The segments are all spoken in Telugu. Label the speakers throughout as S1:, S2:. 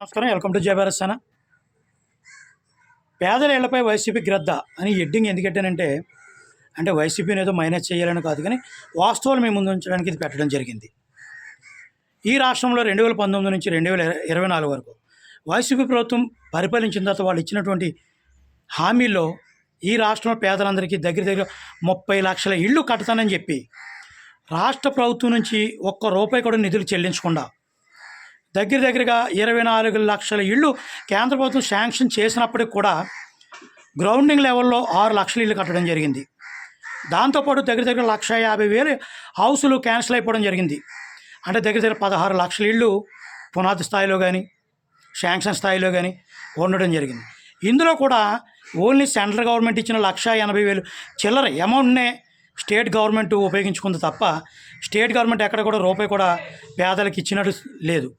S1: నమస్కారం. Welcome to Jayabharat. పేదల ఇళ్లపై వైసీపీ గ్రద్ద అని ఎడ్డింగ్ ఎందుకంటేనంటే వైసీపీని ఏదో మైనస్ చేయాలని కాదు, కానీ వాస్తవాలు మేము ముందు ఉంచడానికి ఇది పెట్టడం జరిగింది. ఈ రాష్ట్రంలో 2019 నుంచి 2024 వరకు వైసీపీ ప్రభుత్వం పరిపాలించిన తర్వాత వాళ్ళు ఇచ్చినటువంటి హామీల్లో ఈ రాష్ట్రంలో పేదలందరికీ దగ్గర దగ్గర 30 లక్షల ఇళ్ళు కడతానని చెప్పి రాష్ట్ర ప్రభుత్వం నుంచి ఒక్క రూపాయి కూడా నిధులు చెల్లించకుండా దగ్గరగా 24 లక్షల ఇళ్ళు కేంద్ర ప్రభుత్వం శాంక్షన్ చేసినప్పటికి కూడా గ్రౌండింగ్ లెవెల్లో 6 లక్షల ఇళ్ళు కట్టడం జరిగింది. దాంతోపాటు దగ్గర 1,50,000 హౌసులు క్యాన్సిల్ అయిపోవడం జరిగింది. అంటే దగ్గర 16 లక్షల ఇళ్ళు పునాది స్థాయిలో కానీ శాంక్షన్ స్థాయిలో కానీ ఉండడం జరిగింది. ఇందులో కూడా ఓన్లీ సెంట్రల్ గవర్నమెంట్ ఇచ్చిన 1,80,000 చిల్లర అమౌంట్నే స్టేట్ గవర్నమెంట్ ఉపయోగించుకుంది తప్ప స్టేట్ గవర్నమెంట్ ఎక్కడ కూడా రూపాయి కూడా పేదలకు ఇచ్చినట్టు లేదు.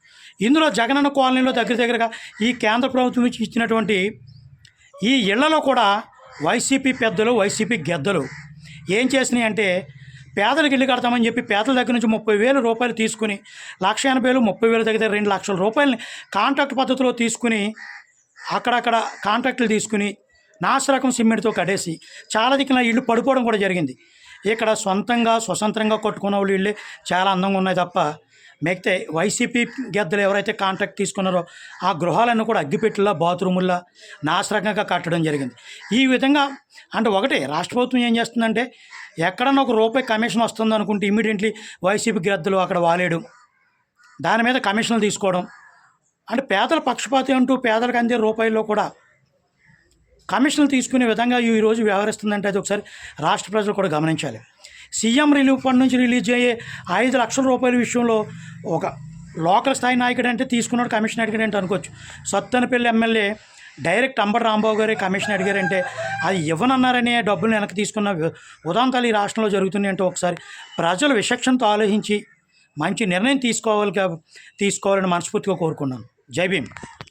S1: ఇందులో జగనన్న కాలనీలో దగ్గరగా ఈ కేంద్ర ప్రభుత్వం నుంచి ఇచ్చినటువంటి ఈ ఇళ్లలో కూడా వైసీపీ పెద్దలు వైసీపీ గెద్దలు ఏం చేసినాయి అంటే పేదలకు ఇల్లు కడతామని చెప్పి పేదల దగ్గర నుంచి 30,000 రూపాయలు తీసుకుని 1,80,000 30,000 దగ్గర 2 లక్షల రూపాయలని కాంట్రాక్ట్ పద్ధతిలో తీసుకుని అక్కడక్కడ కాంట్రాక్టులు తీసుకుని నాసిరకం సిమెంట్తో కడేసి చాలా దిక్కున ఇళ్ళు పడిపోవడం కూడా జరిగింది. ఇక్కడ స్వతంత్రంగా కట్టుకున్న వాళ్ళు ఇళ్ళే చాలా అందంగా ఉన్నాయి తప్ప మిగతా వైసీపీ గెద్దలు ఎవరైతే కాంట్రాక్ట్ తీసుకున్నారో ఆ గృహాలన్నీ కూడా అగ్గిపెట్టెలా బాత్రూముల్లా నాసిరకంగా కట్టడం జరిగింది. ఈ విధంగా ఒకటి రాష్ట్ర ప్రభుత్వం ఏం చేస్తుందంటే ఎక్కడన్నా ఒక రూపాయి కమిషన్ వస్తుంది అనుకుంటే ఇమీడియట్లీ వైసీపీ గెద్దలు అక్కడ వాలేయడం, దాని మీద కమిషన్లు తీసుకోవడం, పేదల పక్షపాతి అంటూ పేదలకు అందే రూపాయల్లో కూడా కమిషన్లు తీసుకునే విధంగా ఈరోజు వ్యవహరిస్తుందంటే అది ఒకసారి రాష్ట్ర ప్రజలు కూడా గమనించాలి. సీఎం రిలీఫ్ ఫండ్ నుంచి రిలీజ్ అయ్యే 5 లక్షల రూపాయల విషయంలో ఒక లోకల్ స్థాయి నాయకుడు అంటే తీసుకున్నాడు కమిషన్ అడిగాడంటే అనుకోవచ్చు. సత్తెనపల్లి ఎమ్మెల్యే డైరెక్ట్ అంబటి రాంబాబు గారే కమిషన్ అడిగారంటే అది ఇవ్వనన్నారనే డబ్బులు వెనక్కి తీసుకున్న ఉదాంతాలు ఈ రాష్ట్రంలో జరుగుతున్నాయి. అంటే ఒకసారి ప్రజలు విచక్షణతో ఆలోచించి మంచి నిర్ణయం తీసుకోవాలని మనస్ఫూర్తిగా కోరుకున్నాను. జై భీమ్.